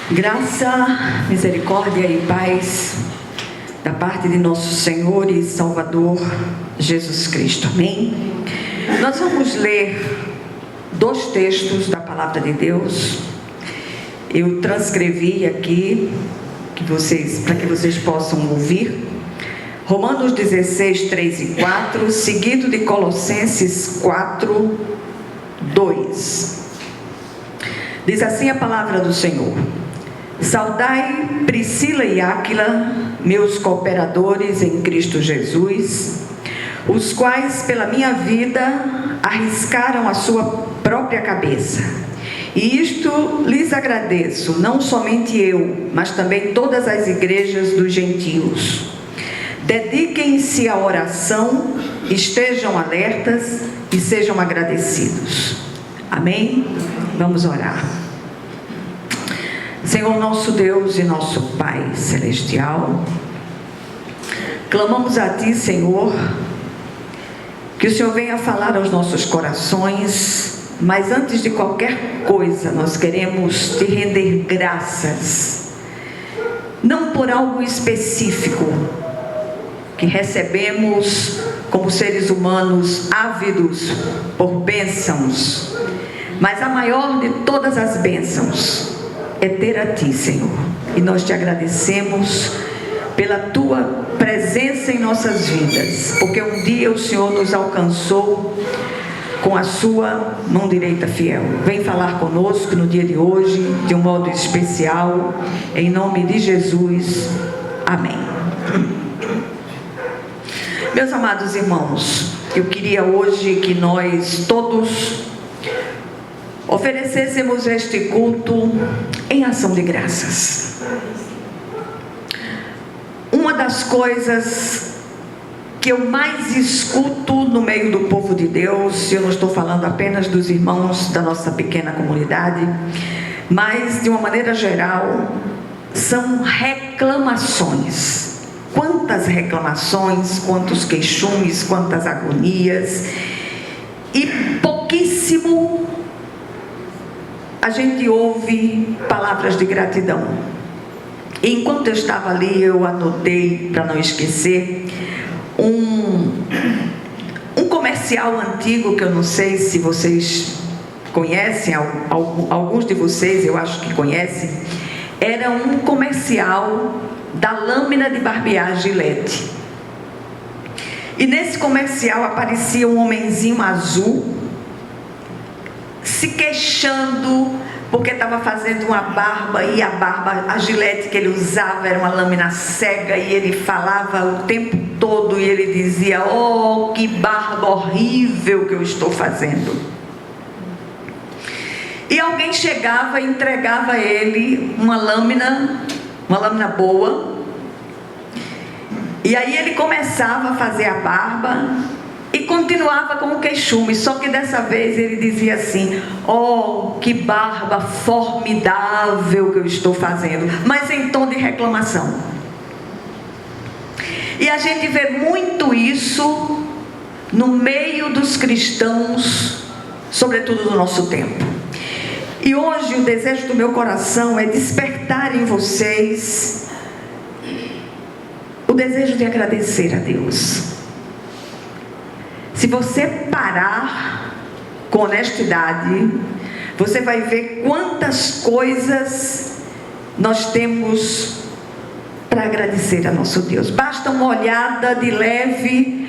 Graça, misericórdia e paz da parte de nosso Senhor e Salvador Jesus Cristo. Amém? Nós vamos ler dois textos da Palavra de Deus. Eu transcrevi aqui para que vocês possam ouvir. Romanos 16, 3 e 4, seguido de Colossenses 4, 2. Diz assim a palavra do Senhor: Saudai Priscila e Áquila, meus cooperadores em Cristo Jesus, os quais pela minha vida arriscaram a sua própria cabeça. E isto lhes agradeço, não somente eu, mas também todas as igrejas dos gentios. Dediquem-se à oração, estejam alertas e sejam agradecidos. Amém? Vamos orar. Senhor nosso Deus e nosso Pai Celestial, clamamos a Ti, Senhor, que o Senhor venha falar aos nossos corações, mas antes de qualquer coisa, nós queremos Te render graças, não por algo específico, que recebemos como seres humanos ávidos por bênçãos, mas a maior de todas as bênçãos é ter a Ti, Senhor, e nós Te agradecemos pela Tua presença em nossas vidas, porque um dia o Senhor nos alcançou com a Sua mão direita fiel. Vem falar conosco no dia de hoje, de um modo especial, em nome de Jesus, amém. Meus amados irmãos, eu queria hoje que nós todos oferecêssemos este culto em ação de graças. Uma das coisas que eu mais escuto no meio do povo de Deus, eu não estou falando apenas dos irmãos da nossa pequena comunidade, mas de uma maneira geral, são reclamações. Quantas reclamações, quantos queixumes, quantas agonias, e pouquíssimo a gente ouve palavras de gratidão. E enquanto eu estava ali, eu anotei, para não esquecer, um comercial antigo, que eu não sei se vocês conhecem, alguns de vocês eu acho que conhecem. Era um comercial da lâmina de barbear Gillette. E nesse comercial aparecia um homenzinho azul se queixando porque estava fazendo uma barba, e a Gillette que ele usava era uma lâmina cega, e ele falava o tempo todo, e ele dizia: oh, que barba horrível que eu estou fazendo. E alguém chegava e entregava a ele uma lâmina boa, e aí ele começava a fazer a barba e continuava com o queixume, só que dessa vez ele dizia assim: oh, que barba formidável que eu estou fazendo, mas em tom de reclamação. E a gente vê muito isso no meio dos cristãos, sobretudo no nosso tempo. E hoje o desejo do meu coração é despertar em vocês o desejo de agradecer a Deus. Se você parar com honestidade, você vai ver quantas coisas nós temos para agradecer a nosso Deus. Basta uma olhada de leve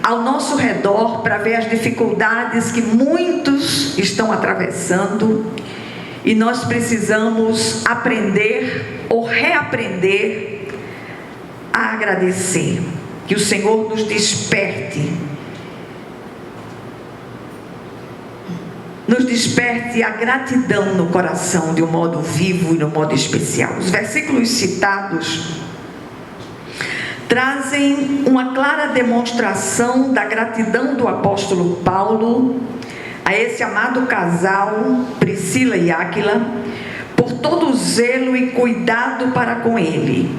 ao nosso redor para ver as dificuldades que muitos estão atravessando, e nós precisamos aprender ou reaprender a agradecer. Que o Senhor nos desperte a gratidão no coração de um modo vivo e de um modo especial. Os versículos citados trazem uma clara demonstração da gratidão do apóstolo Paulo a esse amado casal, Priscila e Áquila, por todo o zelo e cuidado para com ele.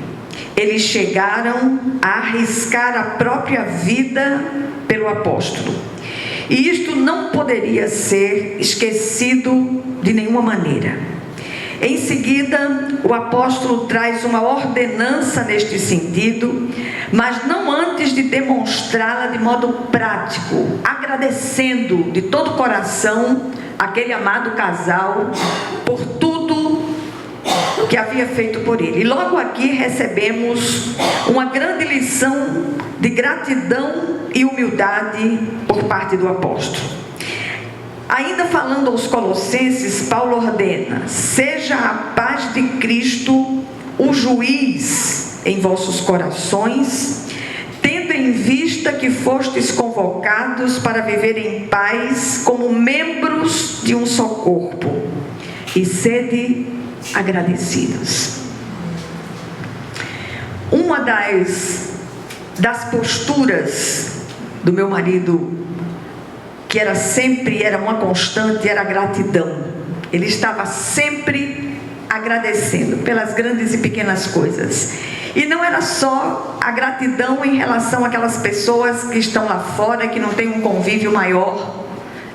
Eles chegaram a arriscar a própria vida pelo apóstolo. E isto não poderia ser esquecido de nenhuma maneira. Em seguida, o apóstolo traz uma ordenança neste sentido, mas não antes de demonstrá-la de modo prático, agradecendo de todo o coração aquele amado casal por tudo que havia feito por ele. E logo aqui recebemos uma grande lição de gratidão e humildade por parte do apóstolo. Ainda falando aos Colossenses, Paulo ordena: seja a paz de Cristo o juiz em vossos corações, tendo em vista que fostes convocados para viver em paz como membros de um só corpo, e sede agradecidos. Uma das posturas do meu marido, que era uma constante, era a gratidão. Ele estava sempre agradecendo pelas grandes e pequenas coisas. E não era só a gratidão em relação àquelas pessoas que estão lá fora, que não têm um convívio maior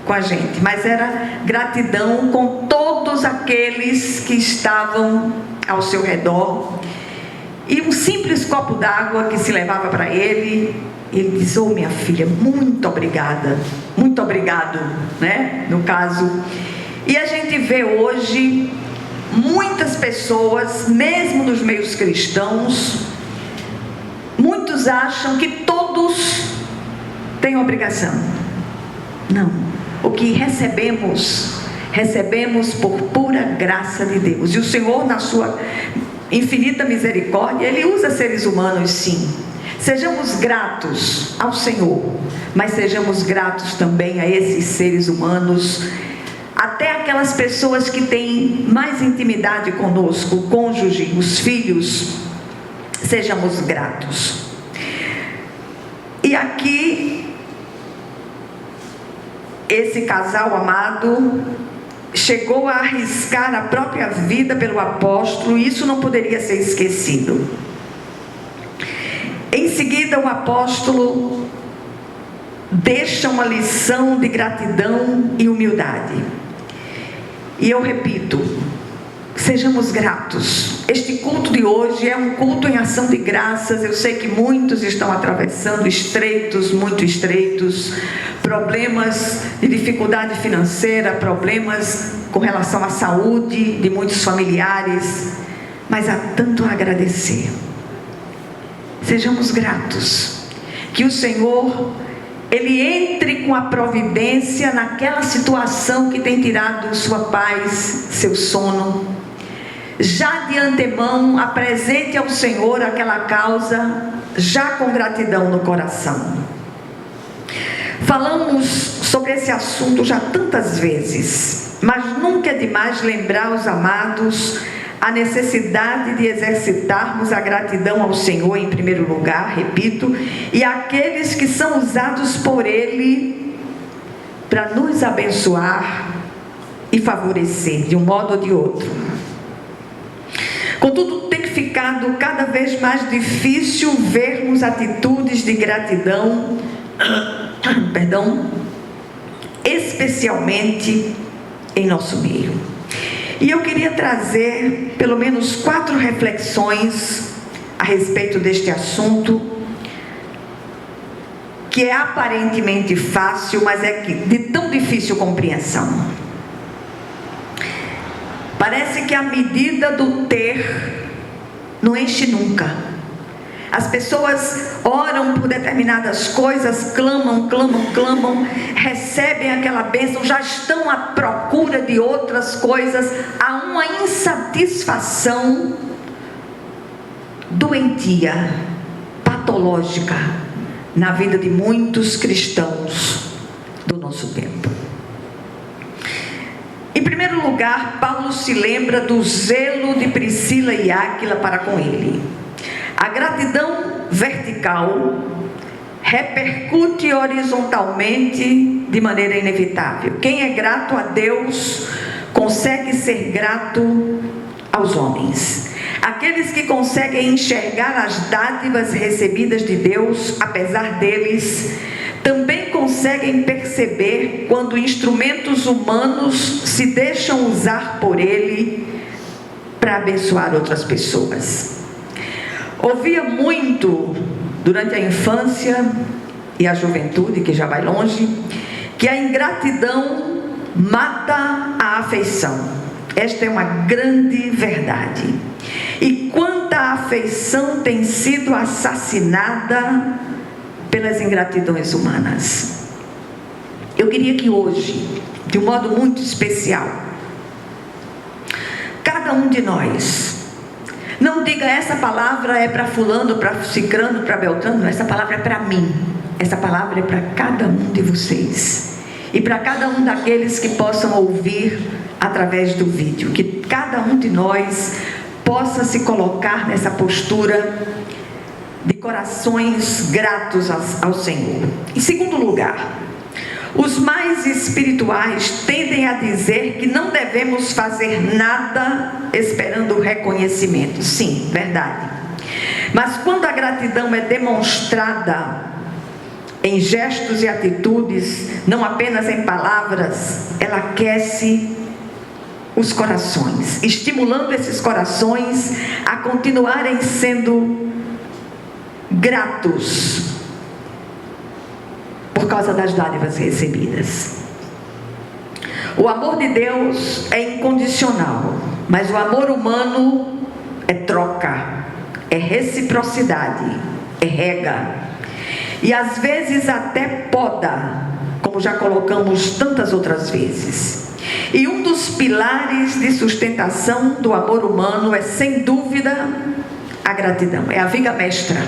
com a gente, mas era gratidão com todos aqueles que estavam ao seu redor. E um simples copo d'água que se levava para ele diz: oh, minha filha, muito obrigada, muito obrigado, né? No caso. E a gente vê hoje muitas pessoas, mesmo nos meios cristãos, muitos acham que todos têm obrigação. Não. O que recebemos por pura graça de Deus. E o Senhor, na sua infinita misericórdia, Ele usa seres humanos, sim. Sejamos gratos ao Senhor, mas sejamos gratos também a esses seres humanos, até aquelas pessoas que têm mais intimidade conosco, o cônjuge, os filhos. Sejamos gratos. E aqui, esse casal amado chegou a arriscar a própria vida pelo apóstolo, e isso não poderia ser esquecido. Em seguida, o apóstolo deixa uma lição de gratidão e humildade. E eu repito, sejamos gratos. Este culto de hoje é um culto em ação de graças. Eu sei que muitos estão atravessando muito estreitos, problemas de dificuldade financeira, problemas com relação à saúde de muitos familiares, mas há tanto a agradecer. Sejamos gratos, que o Senhor, Ele entre com a providência naquela situação que tem tirado sua paz, seu sono. Já de antemão, apresente ao Senhor aquela causa, já com gratidão no coração. Falamos sobre esse assunto já tantas vezes, mas nunca é demais lembrar os amados a necessidade de exercitarmos a gratidão ao Senhor em primeiro lugar, repito, e àqueles que são usados por Ele para nos abençoar e favorecer de um modo ou de outro. Contudo, tem ficado cada vez mais difícil vermos atitudes de gratidão, especialmente em nosso meio. E eu queria trazer pelo menos 4 reflexões a respeito deste assunto, que é aparentemente fácil, mas é de tão difícil compreensão. Parece que a medida do ter não enche nunca. As pessoas oram por determinadas coisas, clamam, recebem aquela bênção, já estão à procura de outras coisas. Há uma insatisfação doentia, patológica, na vida de muitos cristãos do nosso tempo. Em primeiro lugar, Paulo se lembra do zelo de Priscila e Áquila para com ele. A gratidão vertical repercute horizontalmente de maneira inevitável. Quem é grato a Deus consegue ser grato aos homens. Aqueles que conseguem enxergar as dádivas recebidas de Deus, apesar deles, também conseguem perceber quando instrumentos humanos se deixam usar por Ele para abençoar outras pessoas. Ouvia muito durante a infância e a juventude, que já vai longe, que a ingratidão mata a afeição. Esta é uma grande verdade. E quanta afeição tem sido assassinada pelas ingratidões humanas. Eu queria que hoje, de um modo muito especial, cada um de nós, não diga essa palavra é para fulano, para cicrano, para beltrano, essa palavra é para mim. Essa palavra é para cada um de vocês. E para cada um daqueles que possam ouvir através do vídeo. Que cada um de nós possa se colocar nessa postura de corações gratos ao Senhor. Em segundo lugar, os mais espirituais tendem a dizer que não devemos fazer nada esperando o reconhecimento. Sim, verdade. Mas quando a gratidão é demonstrada em gestos e atitudes, não apenas em palavras, ela aquece os corações, estimulando esses corações a continuarem sendo gratos por causa das dádivas recebidas. O amor de Deus é incondicional, mas o amor humano é troca, é reciprocidade, é rega. E às vezes até poda, como já colocamos tantas outras vezes. E um dos pilares de sustentação do amor humano é, sem dúvida, a gratidão. É a viga mestra.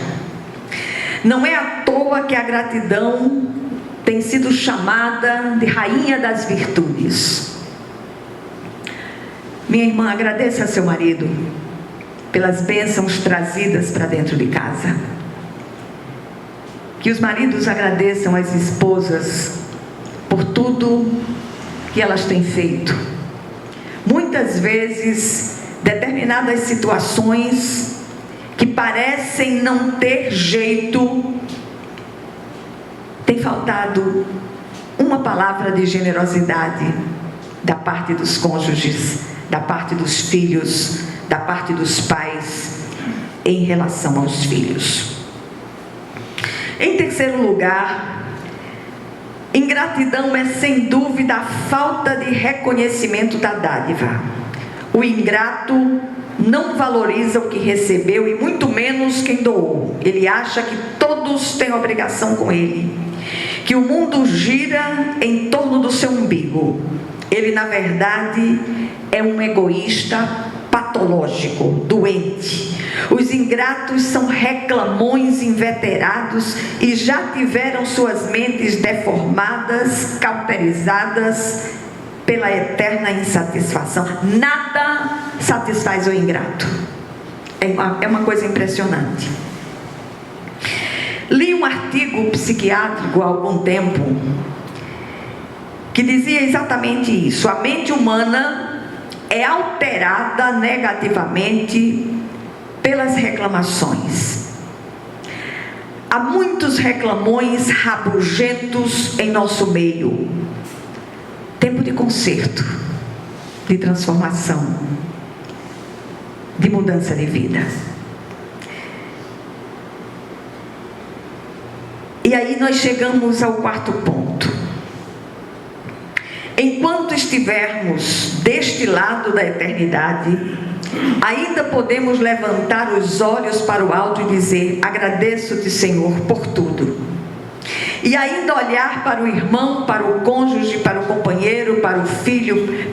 Não é à toa que a gratidão tem sido chamada de rainha das virtudes. Minha irmã, agradeça a seu marido pelas bênçãos trazidas para dentro de casa. Que os maridos agradeçam às esposas por tudo que elas têm feito. Muitas vezes, determinadas situações que parecem não ter jeito, tem faltado uma palavra de generosidade da parte dos cônjuges, da parte dos filhos, da parte dos pais, em relação aos filhos. Em terceiro lugar, ingratidão é sem dúvida a falta de reconhecimento da dádiva. O ingrato não valoriza o que recebeu e muito menos quem doou. Ele acha que todos têm obrigação com ele, que o mundo gira em torno do seu umbigo. Ele, na verdade, é um egoísta patológico, doente. Os ingratos são reclamões inveterados e já tiveram suas mentes deformadas, cauterizadas pela eterna insatisfação. Nada satisfaz o ingrato. É uma coisa impressionante. Li um artigo psiquiátrico há algum tempo que dizia exatamente isso. A mente humana é alterada negativamente pelas reclamações. Há muitos reclamões rabugentos em nosso meio. Tempo de conserto, de transformação, de mudança de vida. E aí nós chegamos ao quarto ponto. Enquanto estivermos deste lado da eternidade, ainda podemos levantar os olhos para o alto e dizer: agradeço-te, Senhor, por tudo. E ainda olhar para o irmão, para o cônjuge, para o companheiro, para o filho,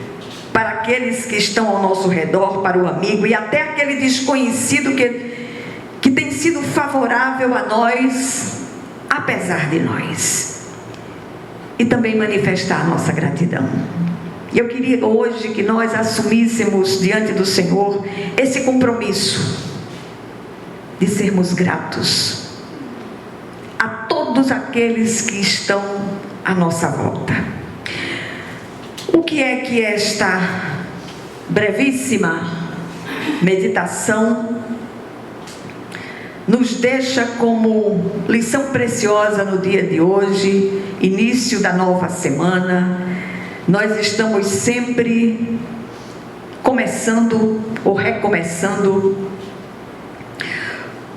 para aqueles que estão ao nosso redor, para o amigo e até aquele desconhecido que tem sido favorável a nós, apesar de nós. E também manifestar a nossa gratidão. E eu queria hoje que nós assumíssemos diante do Senhor esse compromisso de sermos gratos a todos aqueles que estão à nossa volta. O que é que esta brevíssima meditação nos deixa como lição preciosa no dia de hoje, início da nova semana? Nós estamos sempre começando ou recomeçando.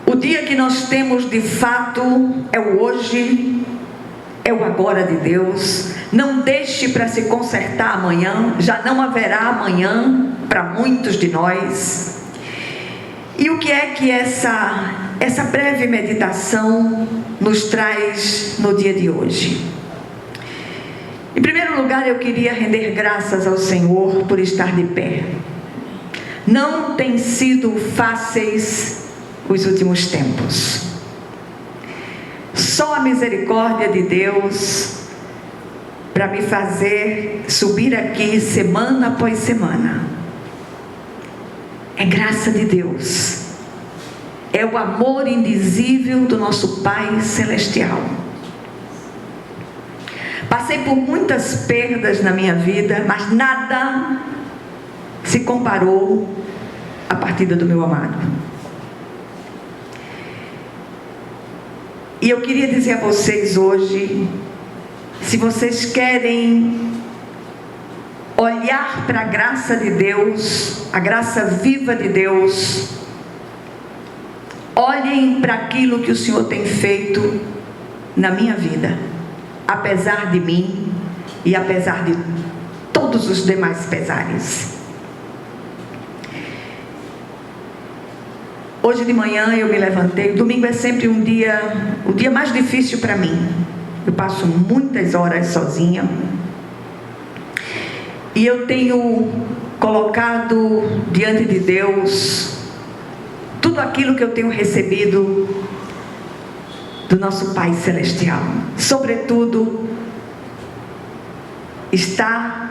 O dia que nós temos de fato é o hoje, é o agora de Deus. Não deixe para se consertar amanhã, já não haverá amanhã para muitos de nós. E o que é que essa breve meditação nos traz no dia de hoje? Em primeiro lugar, eu queria render graças ao Senhor por estar de pé. Não tem sido fáceis os últimos tempos. Só a misericórdia de Deus para me fazer subir aqui semana após semana. É graça de Deus. É o amor indizível do nosso Pai Celestial. Passei por muitas perdas na minha vida, mas nada se comparou à partida do meu amado. E eu queria dizer a vocês hoje, se vocês querem olhar para a graça de Deus, a graça viva de Deus, olhem para aquilo que o Senhor tem feito na minha vida, apesar de mim e apesar de todos os demais pesares. Hoje de manhã eu me levantei. Domingo é sempre o dia mais difícil para mim. Eu passo muitas horas sozinha. E eu tenho colocado diante de Deus tudo aquilo que eu tenho recebido do nosso Pai Celestial. Sobretudo, está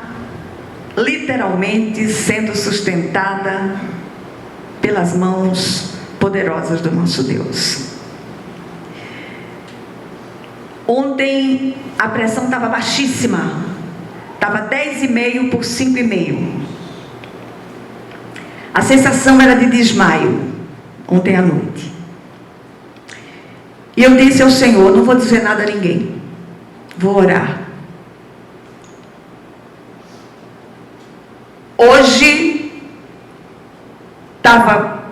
literalmente sendo sustentada pelas mãos poderosas do nosso Deus. Ontem a pressão estava baixíssima, estava 10,5 por 5,5. A sensação era de desmaio ontem à noite. E eu disse ao Senhor: não vou dizer nada a ninguém, vou orar. Hoje estava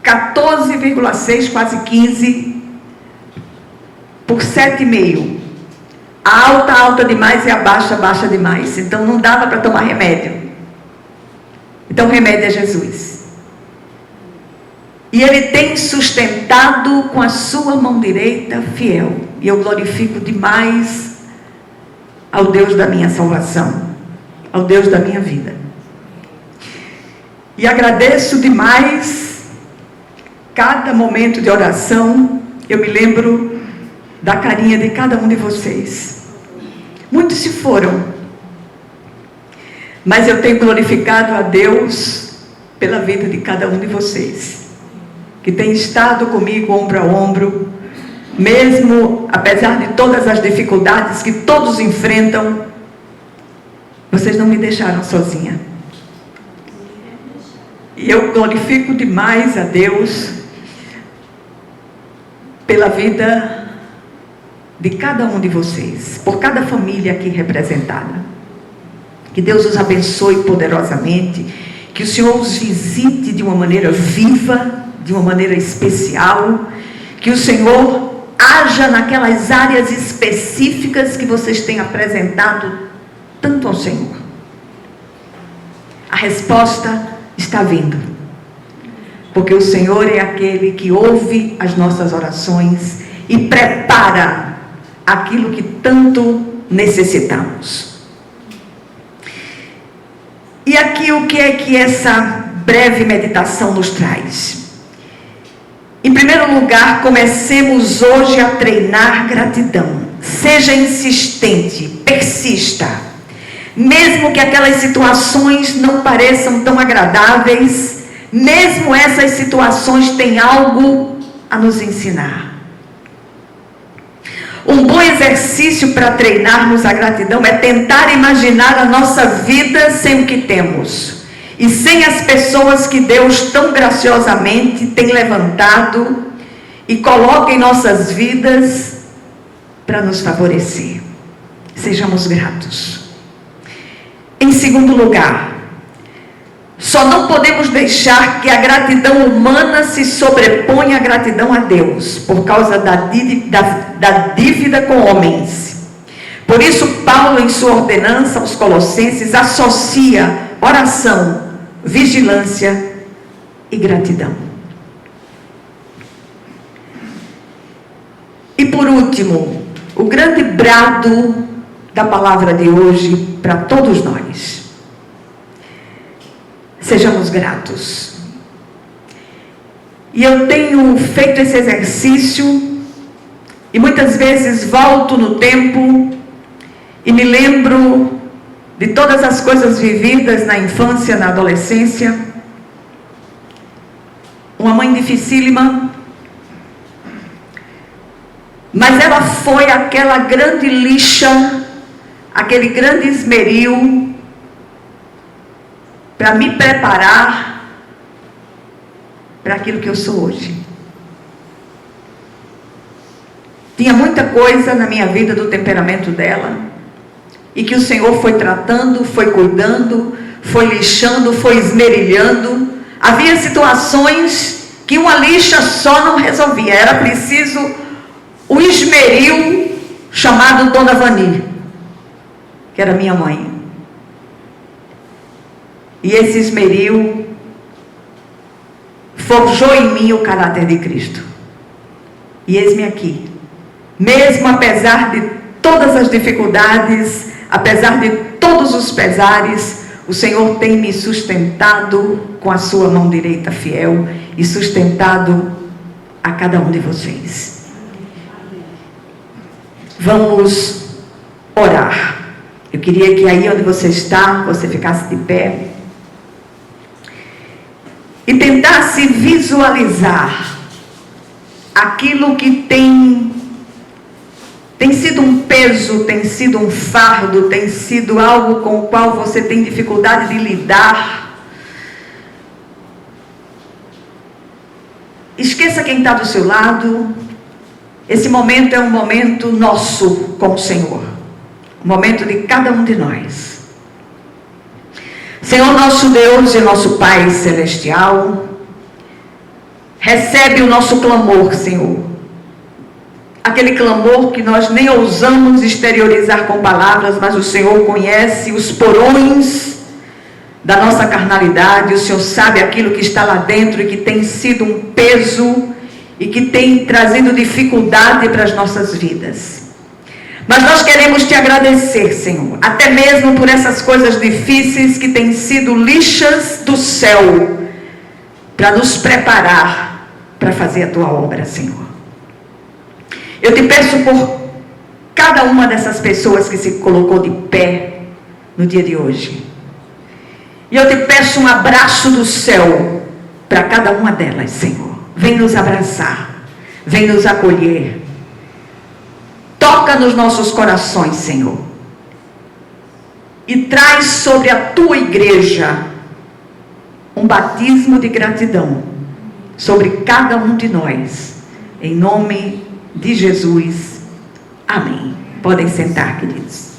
14,6, quase 15 por 7,5. A alta demais e a baixa demais. Então não dava para tomar remédio. Então o remédio é Jesus. E Ele tem sustentado com a sua mão direita fiel. E eu glorifico demais ao Deus da minha salvação, ao Deus da minha vida. E agradeço demais cada momento de oração. Eu me lembro da carinha de cada um de vocês. Muitos se foram, mas eu tenho glorificado a Deus pela vida de cada um de vocês, que tem estado comigo ombro a ombro, mesmo apesar de todas as dificuldades que todos enfrentam. Vocês não me deixaram sozinha. E eu glorifico demais a Deus pela vida de cada um de vocês, por cada família aqui representada. Que Deus os abençoe poderosamente, que o Senhor os visite de uma maneira viva, de uma maneira especial, que o Senhor haja naquelas áreas específicas que vocês têm apresentado tanto ao Senhor. A resposta está vindo, porque o Senhor é aquele que ouve as nossas orações e prepara aquilo que tanto necessitamos. E aqui o que é que essa breve meditação nos traz? Em primeiro lugar, comecemos hoje a treinar gratidão. Seja insistente, persista. Mesmo que aquelas situações não pareçam tão agradáveis, mesmo essas situações têm algo a nos ensinar. Um bom exercício para treinarmos a gratidão é tentar imaginar a nossa vida sem o que temos e sem as pessoas que Deus tão graciosamente tem levantado e coloca em nossas vidas para nos favorecer. Sejamos gratos. Em segundo lugar, Só não podemos deixar que a gratidão humana se sobreponha à gratidão a Deus, por causa da dívida com homens. Por isso, Paulo, em sua ordenança aos Colossenses, associa oração, vigilância e gratidão. E por último, o grande brado da palavra de hoje para todos nós: sejamos gratos. E eu tenho feito esse exercício e muitas vezes volto no tempo e me lembro de todas as coisas vividas na infância, na adolescência. Uma mãe dificílima, mas ela foi aquela grande lixa, aquele grande esmeril para me preparar para aquilo que eu sou hoje. Tinha muita coisa na minha vida do temperamento dela, e que o Senhor foi tratando, foi cuidando, foi lixando, foi esmerilhando. Havia situações que uma lixa só não resolvia, era preciso o esmeril chamado Dona Vani, que era minha mãe. E esse esmeril forjou em mim o caráter de Cristo. E eis-me aqui, mesmo apesar de todas as dificuldades, apesar de todos os pesares, o Senhor tem me sustentado com a sua mão direita fiel e sustentado a cada um de vocês. Vamos orar. Eu queria que aí onde você está, você ficasse de pé e tentasse visualizar aquilo que tem sido um peso, tem sido um fardo, tem sido algo com o qual você tem dificuldade de lidar. Esqueça quem está do seu lado. Esse momento é um momento nosso com o Senhor, um momento de cada um de nós. Senhor nosso Deus e nosso Pai Celestial, recebe o nosso clamor, Senhor. Aquele clamor que nós nem ousamos exteriorizar com palavras, mas o Senhor conhece os porões da nossa carnalidade. O Senhor sabe aquilo que está lá dentro e que tem sido um peso e que tem trazido dificuldade para as nossas vidas. Mas nós queremos te agradecer, Senhor, até mesmo por essas coisas difíceis que têm sido lixas do céu, para nos preparar para fazer a tua obra, Senhor. Eu te peço por cada uma dessas pessoas que se colocou de pé no dia de hoje. E eu te peço um abraço do céu para cada uma delas, Senhor. Vem nos abraçar, vem nos acolher. Toca nos nossos corações, Senhor. E traz sobre a tua igreja um batismo de gratidão sobre cada um de nós. Em nome de Jesus. Amém. Podem sentar, queridos.